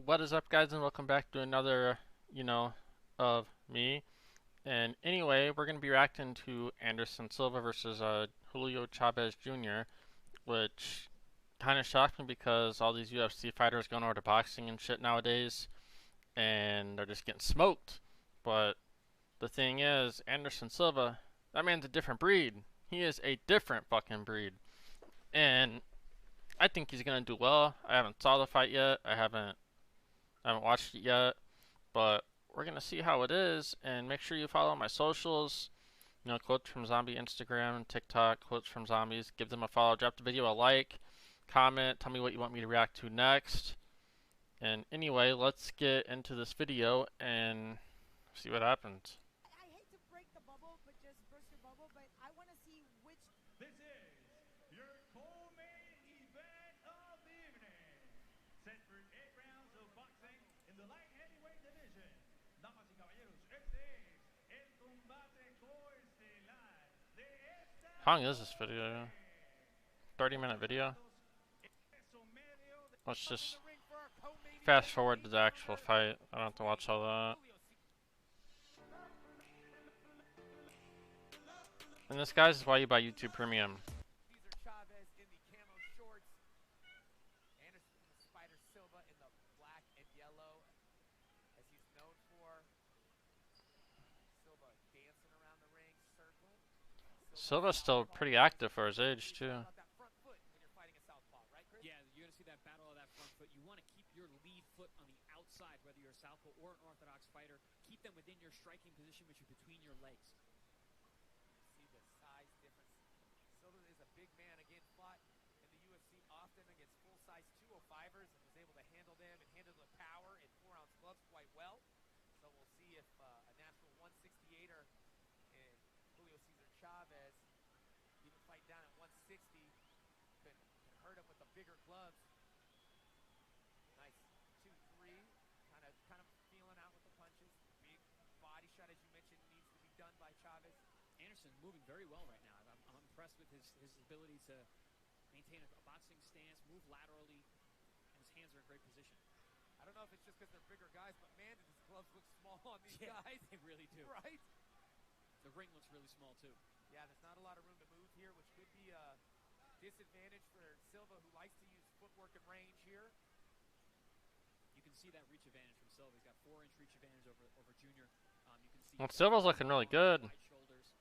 What is up, guys, and welcome back to another, of me. And anyway, we're going to be reacting to Anderson Silva versus Julio Chavez Jr., which kind of shocked me because all these UFC fighters going over to boxing and shit nowadays, and they're just getting smoked. But the thing is, Anderson Silva, that man's a different breed. He is a different fucking breed. And I think he's going to do well. I haven't saw the fight yet. I haven't watched it yet, but we're gonna see how it is. And make sure you follow my socials. Quotes from Zombie Instagram, TikTok, quotes from zombies. Give them a follow. Drop the video a like, comment. Tell me what you want me to react to next. And anyway, let's get into this video and see what happens. I hate to break the bubble, but just burst your bubble, but I want to see which. This is your co-main event of the evening. Set for 8 rounds of boxing in the light heavyweight division. Damas y caballeros, este es el combate coestelar de esta How long is this video? 30-minute video? Let's just fast forward to the actual fight. I don't have to watch all that. And this, guys, is why you buy YouTube Premium. These are Chavez in the camo shorts. Anderson the Spider Silva in the black and yellow, as he's known for. Silva dancing around the ring, circling. Silva's still pretty active for his age, too. About that front foot when you're fighting a southpaw, right, Chris? Yeah, you're going to see that battle of that front foot. You want to keep your lead foot on the outside, whether you're a southpaw or an orthodox fighter. Keep them within your striking position, which is between your legs. See the size difference. Silva is a big man. Again, fought in the UFC often against full-size 205ers and was able to handle them and handle the power in 4-ounce gloves quite well. So we'll see if a natural 168er and Julio Cesar Chavez, even fighting down at 160, can hurt him with the bigger gloves. Nice 2-3, kind of feeling out with the punches. Big body shot, as you mentioned, needs to be done by Chavez. Anderson moving very well right now. I'm impressed with his ability to maintain a boxing stance, move laterally, and his hands are in great position. I don't know if it's just because they're bigger guys, but man, do these gloves look small on these guys. They really do. Right? The ring looks really small, too. Yeah, there's not a lot of room to move here, which could be a disadvantage for Silva, who likes to use footwork and range here. You can see that reach advantage from Silva. He's got 4-inch reach advantage over Junior. You can see Well, Silva's looking really good. wide shoulders.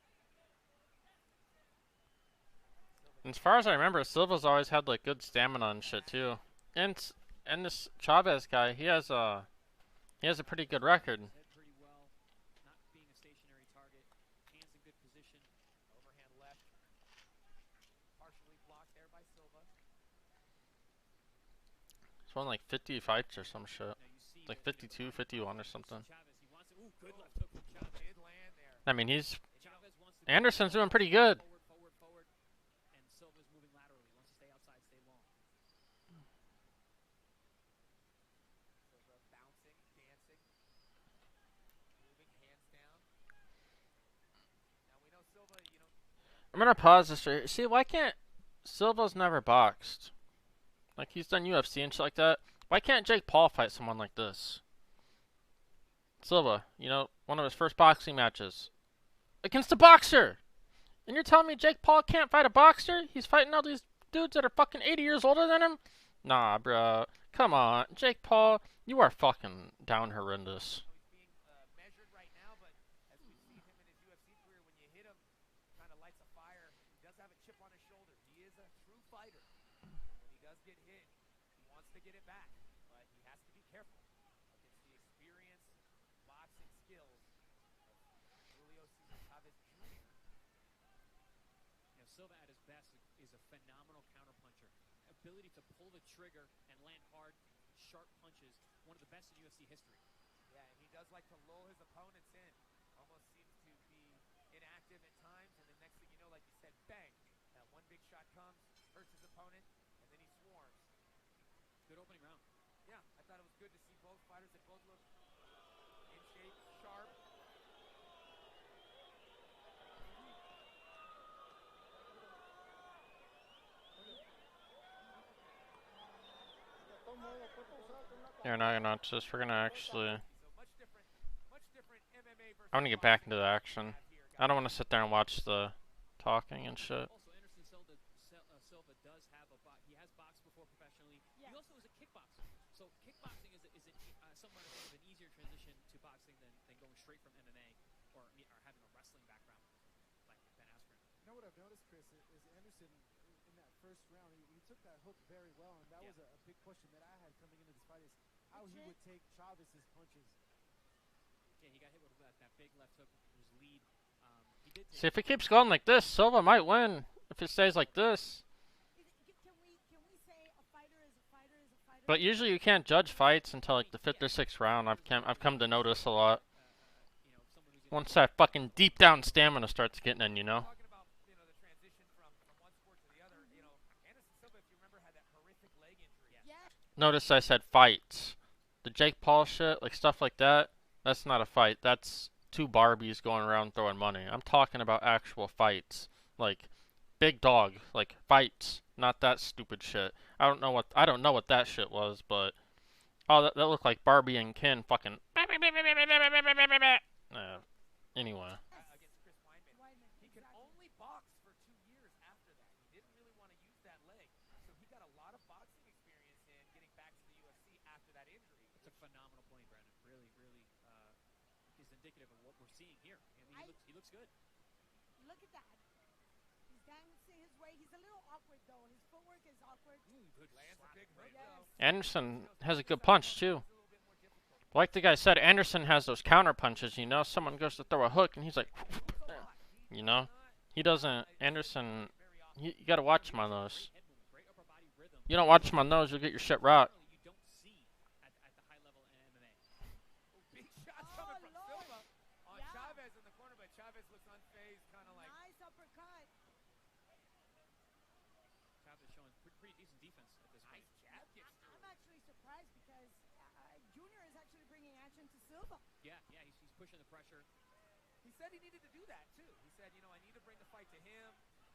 As far as I remember, Silva's always had like good stamina and shit too. And this Chavez guy, he has a pretty good record. His head pretty well, not being a stationary target. Hands in good position. Overhand left. Partially blocked there by Silva. He's won like 50 fights or some shit. Now you see Like that 52, 51 or something. Chavez, he wants it. Ooh, good left hook from Chavez. Did land there. I mean, Chavez wants to Anderson's doing pretty good. forward, and Silva's moving laterally. Wants to stay outside, stay long. Silva bouncing, dancing, moving hands down. Now we know Silva, I'm gonna pause this right here. See, why can't Silva's never boxed? Like, he's done UFC and shit like that. Why can't Jake Paul fight someone like this? Silva, one of his first boxing matches against a boxer. And you're telling me Jake Paul can't fight a boxer? He's fighting all these dudes that are fucking 80 years older than him? Nah, bro. Come on. Jake Paul, you are fucking down horrendous. he's being measured right now, but as we've seen him in his UFC career, when you hit him, kind of lights a fire. He does have a chip on his shoulder. He is a true fighter. When he does get hit, he wants to get it back, but he has to be careful against the experience, boxing skills of Julio Cesar Chavez Jr. Silva at his best is a phenomenal counterpuncher. Ability to pull the trigger and land hard, sharp punches. One of the best in UFC history. Yeah, and he does like to lull his opponents in. Almost seems to be inactive at times, and the next thing you know, like you said, bang! That one big shot comes, hurts his opponent, and then he swarms. Good opening round. Yeah, I thought it was good to see both fighters that both look in shape, sharp. Here, now you're not just. We're gonna actually. So much different MMA versus I'm gonna get back into the boxing action. we have here, I don't guys. want to sit there and watch the talking and shit. Also, Anderson Silva does have he has boxed before professionally. Yeah. He also is a kickboxer. So kickboxing is somewhat of an easier transition to boxing than going straight from MMA or having a wrestling background like Ben Askren. You know what I've noticed, Chris, is Anderson in that first round, he took that hook very well, and that was a big question that I had coming into this fight is how he would take Chavez's punches. Yeah, he got hit with that big left hook, his lead. He did See, if it keeps going like this, Silva might win. If it stays like this. Can we say a fighter is a fighter is a fighter? But usually you can't judge fights until like the 5th or 6th round. I've come to notice a lot. you know, someone who's Once that fucking deep down stamina starts getting in, you know. Talking about, you know, the transition from one sport to the other, you know, Anderson Silva, if you remember, had that horrific leg injury. Yeah. Notice I said fights. The Jake Paul shit, like stuff like that, that's not a fight. That's two Barbies going around throwing money. I'm talking about actual fights. Like big dog, like fights, not that stupid shit. I don't know what that shit was, but oh, that looked like Barbie and Ken fucking anyway. Against Chris Weidman. He could only box for 2 years after that. He didn't really want to use that leg. So he got a lot of boxing experience in getting back to the UFC after that injury. It's a phenomenal point, Brandon. Really is indicative of what we're seeing here. I mean, he looks good. Look at that. He's dancing his way. He's a little awkward though. His footwork is awkward. Good Lands a big hook, Yes. though. Anderson has a good punch too. Like the guy said, Anderson has those counter punches. You know, someone goes to throw a hook and he's like, you know, he doesn't. Anderson, you gotta watch him on those. Great upper body rhythm. You don't watch him on those, you'll get your shit rocked. You don't see at the high level in MMA. Big shots Oh, coming from Lord. Silva on Yeah. Chavez in the corner, but Chavez looks unfazed, kind of like. Nice uppercut. Chavez showing pretty decent defense at this point. Nice jab gets through. I'm actually surprised because Junior is actually bringing action to Silva. Yeah, he's pushing the pressure. He said he needed to do that too. He said, you know, I need to bring the fight to him.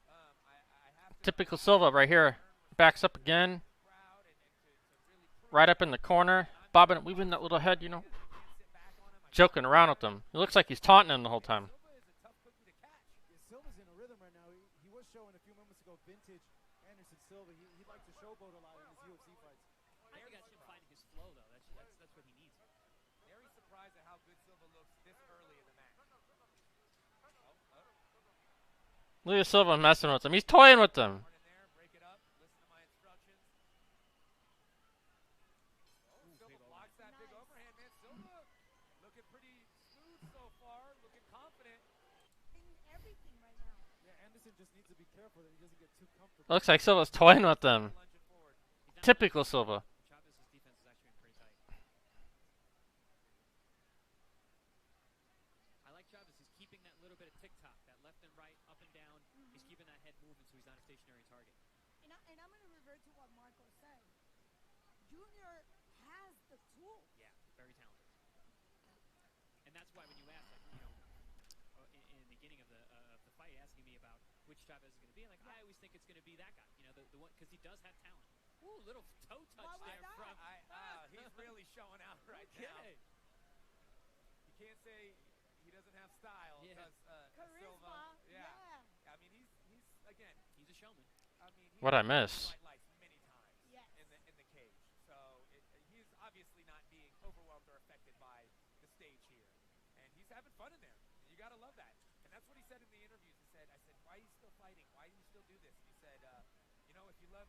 I have to. Typical Silva right here. Backs up again. Crowd and to really prove Right up in the corner. Bobbing and weaving that little head, you know. can't sit back on him. Joking around with him. It looks like he's taunting him the whole time. Silva is a tough cookie to catch. Yeah, Silva's in a rhythm right now. He was showing a few moments ago vintage Anderson Silva. He likes to showboat a lot in his UFC fights. I think that's him finding his flow, though. That's what he needs. Very surprised at how good Silva looks this early in the match. Look at Silva messing with him. He's toying with them. Run in there, break it up, listen to my instructions. Silva blocks that big Nice. overhand, man. Silva looking pretty smooth so far, looking confident. In everything right now. Yeah, Anderson just needs to be careful that he doesn't get too comfortable. Looks like Silva's toying with them. Lunging forward. He's not Typical Silva. Chavez's defense is actually pretty tight. I like Chavez. He's keeping that little bit of tick-tock, that left and right, up and down. He's keeping that head moving so he's not a stationary target. And I'm going to revert to what Marco said. Junior has the tools. Yeah, very talented. And that's why when you ask, like, you know, in the beginning of the fight, asking me about which Chavez is going to be, like, I always think it's going to be that guy. You know, the one, because he does have talent. Ooh, little toe touch What was there that? from. He's really showing out right now. Okay. You can't say he doesn't have style. Yeah. Because Charisma. Silva, Yeah. I mean, he's again. He's a showman. I mean, he's What'd I been miss? in lights many times Yes. in the cage. So he's obviously not being overwhelmed or affected by the stage here, and he's having fun in there. And you gotta love that. And that's what he said in the interviews. He said, "I said, why are you still fighting? Why do you still do this?" And he said, "You know, if you love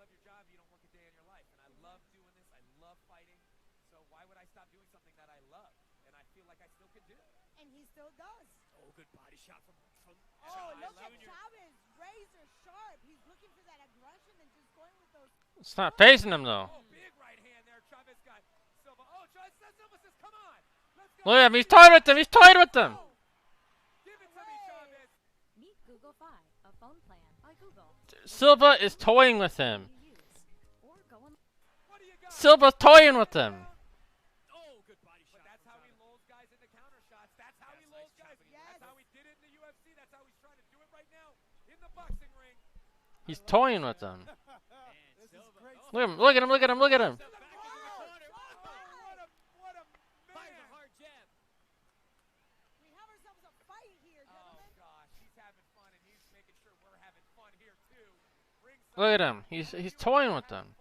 your job, you don't work a day in your life. And I love doing this. I love fighting. So why would I stop doing something that I love and I feel like I still can do?" And he still does. Oh, good body shot from Oh, Chavez look at Jr. Chavez. Razor sharp. He's looking for that aggression and just going with those. It's not phasing him though. Oh, big right hand there. Chavez got Silva. Oh, Silva says, "Come on, let's go." Look at him. He's toying with them. He's toying with them. Give it to me, Chavez. Meet Google Fi, a phone plan by Google. Silva is toying with him. You use. Or go on. What do you got? Silva's toying with them. Oh, good body shot. But that's from how he Chavez. lulls guys into counter shots. That's how he That's lulls nice guys. chopping. Yes. That's how he did it in the UFC. That's how he's trying to do it right now in the boxing ring. He's toying with them. And This is Silva. great. Oh, Look at him. Look at him. Look at him. Look at him. Silva back into the corner. Look at him. He's toying with them.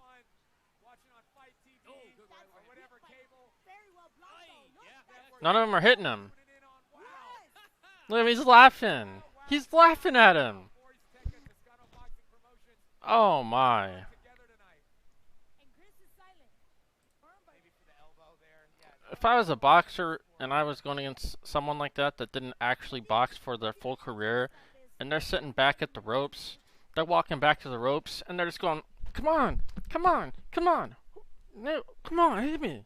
Watching on Fight TV Oh, good right, or right. whatever cable. Very well blocked, though. Look, Yeah, that's None of them are hitting him. Putting it in on. Wow. yes. Look at him. He's laughing. He's laughing at him. Boris Tecca, Toscano Boxing Promotions Oh my. together tonight. And Chris is silent. Maybe for the elbow there. Yeah. If I was a boxer and I was going against someone like that didn't actually box for their full career, and they're sitting back at the ropes, they're walking back to the ropes, and they're just going, come on, come on, come on, no, come on, hit me.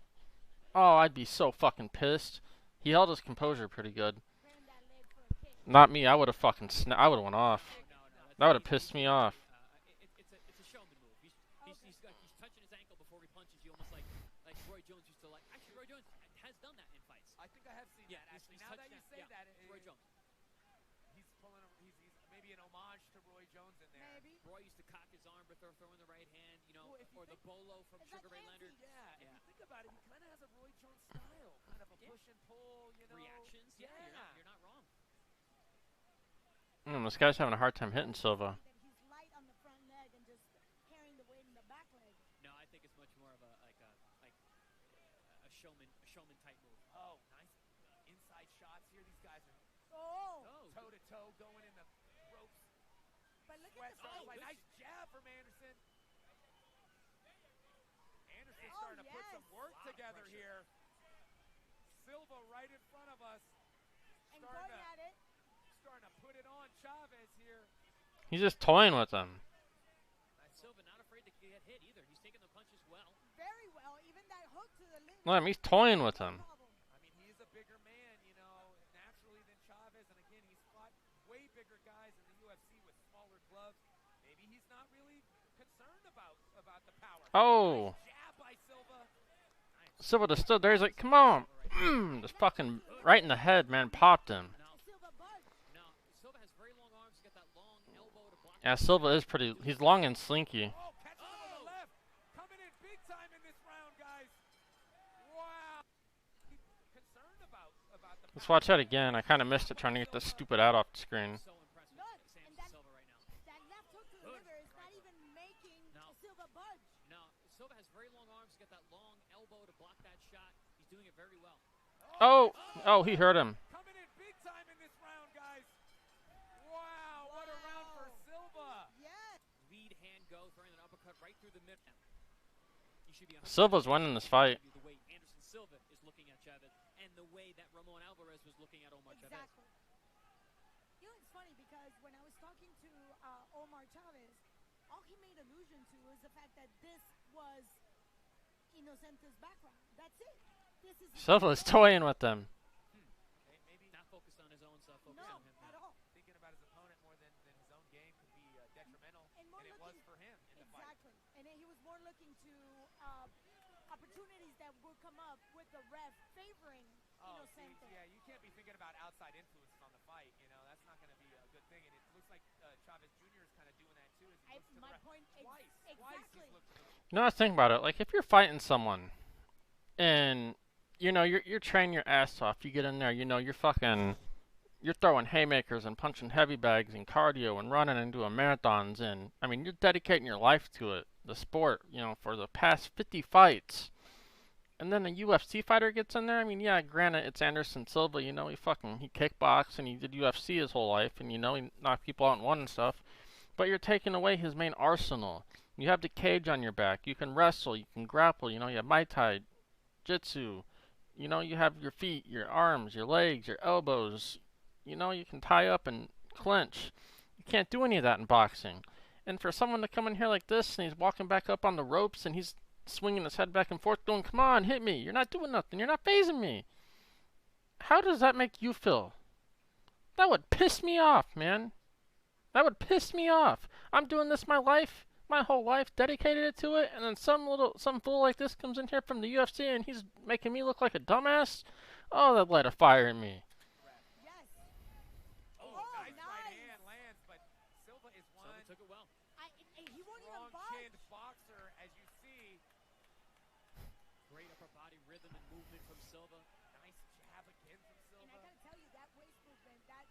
Oh, I'd be so fucking pissed. He held his composure pretty good. Ran that leg for a kick. Not me. I would have fucking I would have went off. No, That would have pissed me off. It's a showman move. He's touching his ankle before he punches you, almost like Roy Jones used to like. Actually, Roy Jones has done that in fights. I think I have seen Yeah, that. Actually, he's now touched that you that. say Yeah, that, Roy Jones. he's pulling. He's maybe an homage to Roy Jones in there. Maybe. Roy used to cock his arm before throwing the right hand, Well, if you or the think- bolo from It's Sugar like Ray Leonard. anti- Yeah, if Yeah. you think about it, he kind of has a Roy Jones style, kind of a Yeah. push and pull, you know. Reactions. Yeah, you're not wrong. This guy's having a hard time hitting Silva. That he's light on the front leg and just carrying the weight in the back leg. No, I think it's much more of a showman type move. Oh, nice inside shots here. These guys are Oh, toe to toe going in the ropes. but look Sweat at the starts fight. by nice jab from Anderson. Anderson Oh, starting to put some yes. work Wow, together pressure. here. Silva right in front of us. And Starting going to, at it. starting to put it on Chavez here. He's just toying with them. Silva not afraid to get hit either. He's taking the punches well. Very well. Even that hook to the limb. Look at him. He's toying with No them. problem. I mean, he is a bigger man, you know, naturally than Chavez. And again, he's fought way bigger guys in the UFC with smaller gloves. Maybe he's not really concerned about the power. Oh. Nice jab by Silva. Silva just stood there. He's like, come on. Just fucking right in the head, man. Popped him. Now, Silva budge. Silva has very long arms. He's got that long elbow to block. Yeah, Silva is pretty. He's long and slinky. Oh, catches him on the left. Coming in big time in this round, guys. Wow. He's concerned about the Let's power. watch that again. I kind of missed it trying to get this stupid ad off the screen. So impressed Look, with and Samson Silva right now. That left hook to the Good. liver is not even making No. Silva budge. Now, Silva has very long arms. He's got that long elbow to block that shot. He's doing it very well. Oh, he hurt him. Coming in big time in this round, guys. Wow, what a round for Silva. Yes. Lead hand go, throwing an uppercut right through the middle. You should be 100% Silva's winning this fight. The way Anderson Silva is looking at Chavez, and the way that Ramon Alvarez was looking at Omar Chavez. Exactly. You know, it's funny because when I was talking to Omar Chavez, all he made allusion to is the fact that this was Inocente's background. That's it. This is Silva's toying with them. Maybe Not focused on his own stuff, focused no, on him. at all. thinking about his opponent more than his own game could be detrimental, And more and it was looking- for him in the fight. Exactly. And then he was more looking to opportunities that would come up with the ref favoring Oh, see, Inocente. yeah, you can't be thinking about outside influences on the fight. You know, that's not going to be a good thing. And it looks like Chavez Jr. is kind of doing that too. As he looks to the My ref. point Twice exactly. he's looked to the You know, think about it. Like, if you're fighting someone, and you're training your ass off. You get in there, you're throwing haymakers and punching heavy bags and cardio and running and doing marathons, and I mean, you're dedicating your life to it, the sport, for the past 50 fights. And then a UFC fighter gets in there. I mean, yeah, granted, it's Anderson Silva. He kickboxed and he did UFC his whole life, and he knocked people out and won and stuff. But you're taking away his main arsenal. You have the cage on your back. You can wrestle. You can grapple. You have Muay Thai, Jitsu. You have your feet, your arms, your legs, your elbows. You can tie up and clinch. You can't do any of that in boxing. And for someone to come in here like this, and he's walking back up on the ropes, and he's swinging his head back and forth, going, come on, hit me. You're not doing nothing. You're not phasing me. How does that make you feel? That would piss me off, man. That would piss me off. I'm doing this my whole life, dedicated it to it, and then some fool like this comes in here from the UFC and he's making me look like a dumbass. Oh, that light a fire in me. Yes. Oh, Oh, nice right nice. hand lands, but Silva is one Silva took it well. He won't even strong-chinned budge. boxer, as you see. Great upper body rhythm and movement from Silva. Nice jab again from And Silva. I gotta tell you, that waist movement, that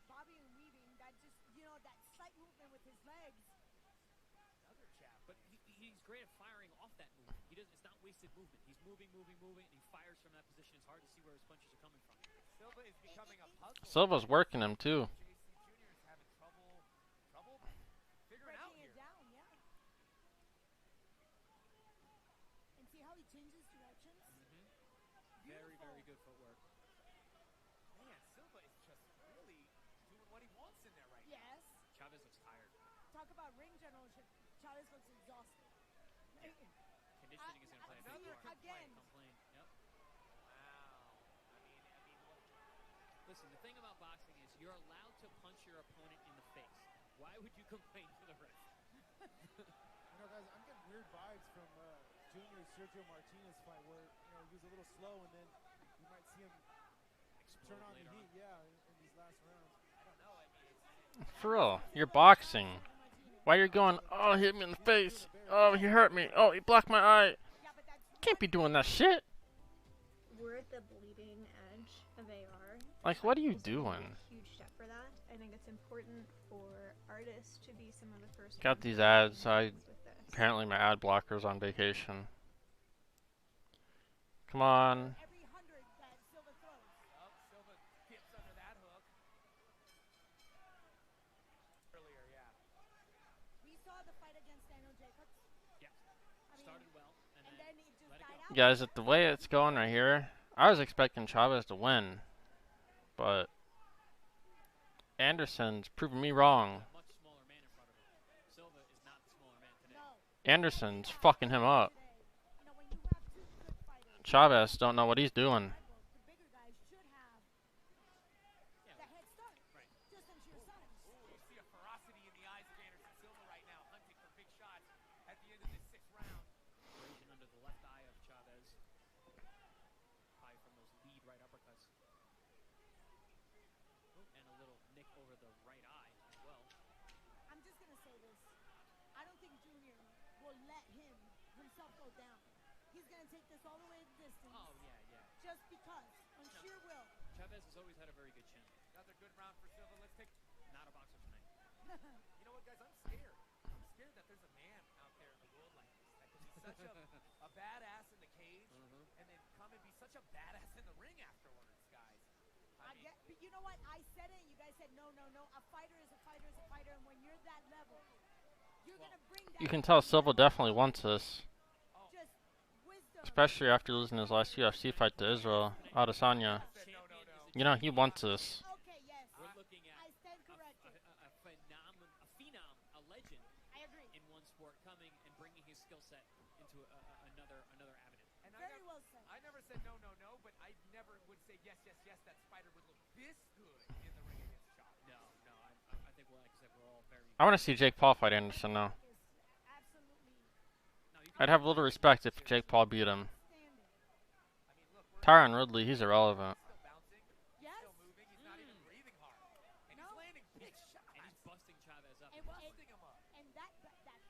bobbing and weaving, that just, that slight movement with his legs, great at firing off that movement. He doesn't. It's not wasted movement. He's moving, and he fires from that position. It's hard to see where his punches are coming from. Silva is becoming a puzzle. Silva's working him too. JC Jr. is having trouble figuring out Breaking here. it down, yeah. And see how he changes directions? Very, very good footwork. Man, Silva is just really doing what he wants in there right now. Yes. Chavez looks tired. Talk about ring generation. Chavez looks exhausted. Conditioning is going to play a big another part. again. Complain. Yep. Wow. Listen, the thing about boxing is you're allowed to punch your opponent in the face. Why would you complain to the ref? You know, guys, I'm getting weird vibes from Junior Sergio Martinez fight where, you know, he was a little slow and then you might see him turn on the heat, in these last rounds. I don't know. I mean, it's For real, you're boxing. Why you're going, oh, he hit me in the face. Oh, he hurt me. Oh, he blocked my eye. Yeah, but that's Can't be doing that shit. We're at the bleeding edge of AR. Like, what are you This is a doing? huge step for that. I think it's important for artists to be some of the first. Got ones these to make ads. moves with this. Apparently my ad blocker's on vacation. Come on. every 100 that Silva throws. Silva gets under that hook. Earlier, yeah. We saw the fight against Daniel Jacobs. Yeah. I mean, Started well, and and then then it just let it died go. out. Guys, at the way it's going right here, I was expecting Chavez to win. But Anderson's proving me wrong. much smaller man in front of him. Silva is not the smaller man today. No. Anderson's fucking him up. Today, you know, when you have two good fighters, Chavez don't know what he's doing. the bigger guys should have the head start. Right. Just on sheer size. Ooh, you see a ferocity in the eyes of Anderson Silva right now, hunting for big shots at the end of this 6th round. Abrasion under the left eye of Chavez. High from those lead right uppercuts. And a little nick over the right eye as well. I'm just gonna say this. I don't think Junior will let himself go down. He's gonna take this all the way to distance. Oh, yeah. Just because, on sheer will. Chavez has always had a very good chin. Another good round for Silva. Let's take. Not a boxer tonight. You know what, guys? I'm scared. I'm scared that there's a man out there in the world like this that can be such a badass in the cage and then come and be such a badass in the ring afterwards, guys. I mean, But you know what? I said it, and you guys said no. A fighter is a fighter is a fighter, and when you're that level, you're gonna bring that. You can tell Silva definitely wants this. Just wisdom. Especially after losing his last UFC fight to Israel Adesanya. You know, he wants this. Okay, yes. We're looking at I stand corrected. a phenom, a legend I agree. in one sport coming and bringing his skill set into another avenue. and Very well said. I never said no, but I never would say yes, that Spider would look this good in the ring against Chavez. No, I think, like I said, we're all very. I want to see Jake Paul fight Anderson now. Is absolutely No, you I'd have a little respect if Jake Paul beat him. standing. I mean, look, Tyron Woodley, he's irrelevant. still bouncing, Yes. still moving. He's not even breathing hard, and No. he's landing big shots. and he's busting Chavez up. And, busting him up. and that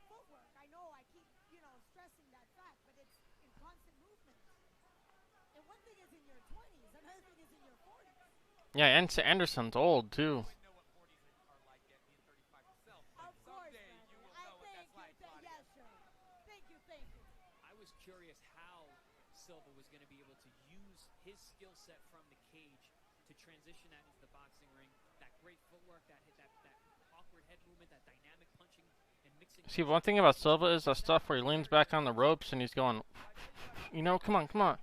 footwork, I know I keep, stressing that fact, but it's in constant movement. And one thing is in your 20s, another thing is in your 40s. Yeah, and Anderson's old too. I know what 40s are like yet, being 35 yourself. Of course, Someday man. you will I know what that's like, thank you. Claudia. Yes, sure. Thank you. I was curious how Silva was going to be able to use his skill set from the cage to transition that into the boxing ring. That great footwork, that awkward head movement, that dynamic punching and mixing. See, one thing about Silva is that stuff where he leans back on the ropes and he's going, come on.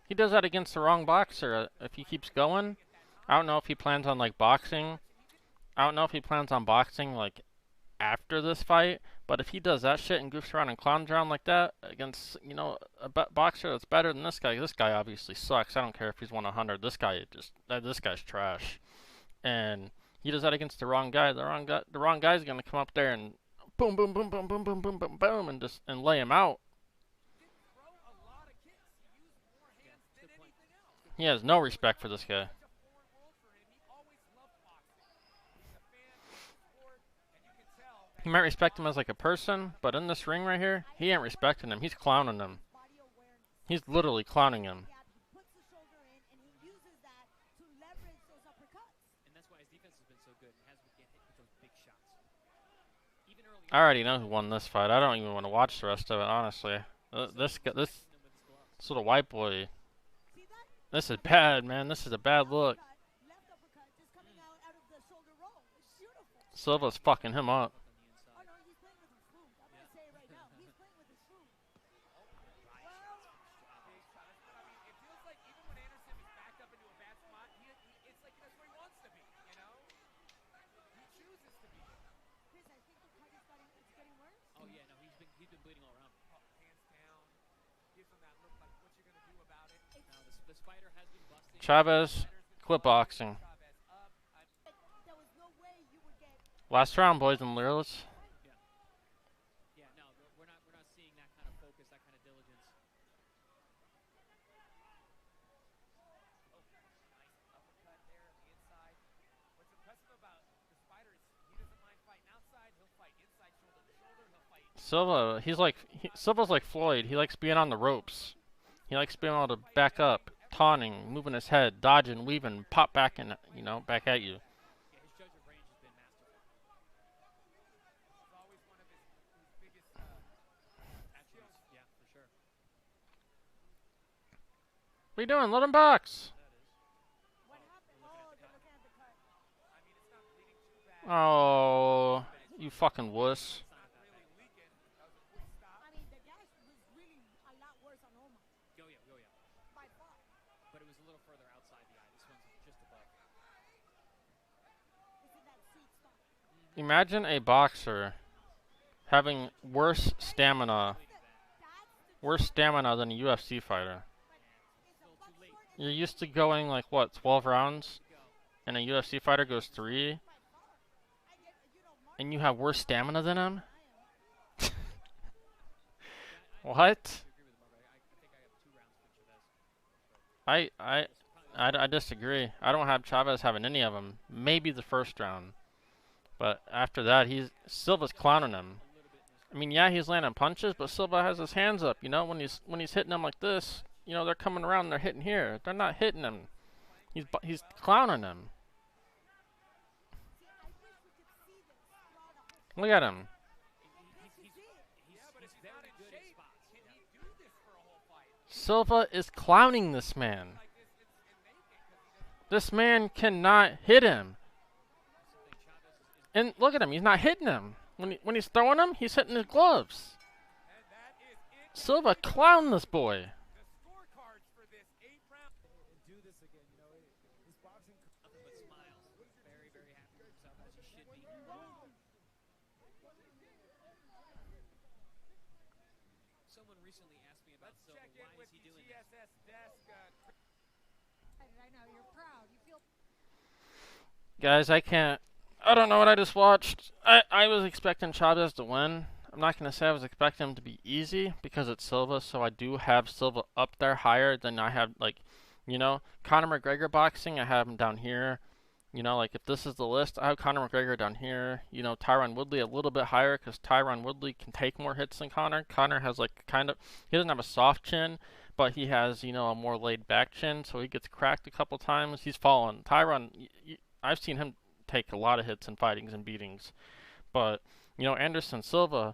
He does that against the wrong boxer. If he keeps going, I don't know if he plans on like boxing. I don't know if he plans on boxing like after this fight. But if he does that shit and goofs around and clowns around like that against, a boxer that's better than this guy obviously sucks. I don't care if he's 100. This guy's trash. And he does that against the wrong guy. The wrong guy's gonna come up there and boom, boom, boom, boom, boom, boom, boom, boom, boom, and lay him out. Throw a lot of kicks. He used more hands than anything else. He has no respect for this guy. Such a foreign world for him. He always loved boxing. He's a fan of the sport, and you can tell that He might respect him as like a person, but in this ring right here, he ain't respecting him. He's clowning him. Body awareness. He's literally clowning him. Gap, he puts the shoulder in, and he uses that to leverage those uppercuts. And that's why his defense has been so good. He hasn't get hit with those big shots. Even early I already know who won this fight. I don't even want to watch the rest of it, honestly. This little white boy. See that? This is bad, man. This is a bad look. Left uppercut just coming out of the shoulder roll. It's beautiful. Silva's fucking him up. Oh no, he's playing with his food. I'm gonna say it right now. He's playing with his food. Well, Big shot. I mean, it feels like even when Anderson is backed up into a bad spot, it's like that's where he wants to be. You know, he chooses to be there. Chris, I think the cut is getting worse. Oh yeah, no, he's been bleeding all around. Oh, hands down, gives him that look like what you gonna do about it. Now this fighter has been busting. Chavez, quit boxing. Chavez up. There was no way you would get. Last round, boys and girls. Yeah, no, we're not seeing that kind of focus, that kind of diligence. Nice uppercut there on the inside. What's impressive about the Spider is he doesn't mind fighting outside. He'll fight inside, shoulder to shoulder. He'll fight. Silva, Silva's like Floyd. He likes being on the ropes. He likes being able to back up, taunting, moving his head, dodging, weaving, pop back and back at you. Yeah, his judgment range has been masterful. It's always one of his biggest Attributes, yeah, for sure. What are you doing? Let him box. What happened? Oh, they're looking at the cut. I mean, it's not bleeding too bad. Oh, you fucking wuss. It's not really leaking. That was a quick stop. I mean, the gash was really a lot worse on Omar Oh yeah. by far. But it was a little further outside the eye. This one's just above. This is that seat stop. Imagine a boxer having worse stamina than a UFC fighter. It's a buck short and You're used to going like what, 12 rounds, and a UFC fighter goes 3, by far. And yet, Mark and you have worse stamina than him. I am. What? I agree with Mark. I think I have 2 rounds for Chavez. I disagree. I don't have Chavez having any of them. Maybe the first round, but after that, Silva's clowning him. I mean, yeah, he's landing punches, but Silva has his hands up. You know, when he's hitting them like this, they're coming around and they're hitting here. They're not hitting him. He's clowning him. See, I wish we could see this throughout the whole. Look at him. Yeah, but if he's not in shape, can he do this for a whole fight? Silva is clowning this man. Like this, it's making because he doesn't. This man cannot hit him. Something Chavez is And look at him. He's not hitting him. When he's throwing him, he's hitting his gloves. And that is it. Silva clowned this boy. The scorecards for this 8th round. And do this again. His boxing. nothing but smiles. Very, very happy with himself, as he should be. Someone recently asked me about Let's Silva. check in Why with is he the doing this? GSS desk. I know you're proud. You feel. Guys, I don't know what I just watched. I was expecting Chavez to win. I'm not going to say I was expecting him to be easy because it's Silva, so I do have Silva up there higher than I have, Conor McGregor boxing, I have him down here. If this is the list, I have Conor McGregor down here. Tyron Woodley a little bit higher because Tyron Woodley can take more hits than Conor. Conor has, he doesn't have a soft chin, but he has, a more laid back chin, so he gets cracked a couple times. He's fallen. Tyron, I've seen him take a lot of hits and fightings and beatings. But, Anderson Silva,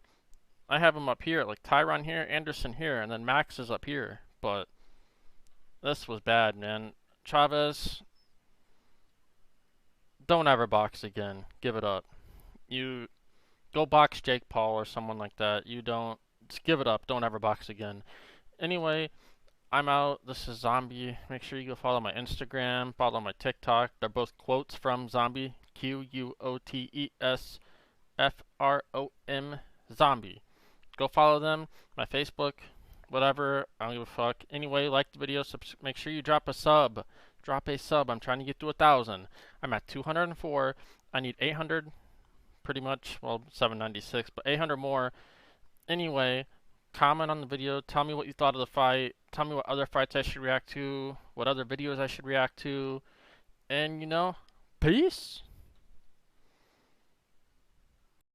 I have him up here, like Tyron here, Anderson here, and then Max is up here. But this was bad, man. Chavez, don't ever box again. Give it up. You go box Jake Paul or someone like that. Just give it up. Don't ever box again. Anyway, I'm out. This is Zombie. Make sure you go follow my Instagram, follow my TikTok. They're both quotes from Zombie. QUOTESFROM Zombie. Go follow them. My Facebook, whatever. I don't give a fuck. Anyway, like the video. Make sure you drop a sub. Drop a sub. I'm trying to get to 1,000. I'm at 204. I need 800. Pretty much. Well, 796, but 800 more. Anyway, comment on the video. Tell me what you thought of the fight. Tell me what other fights I should react to. What other videos I should react to. And, peace.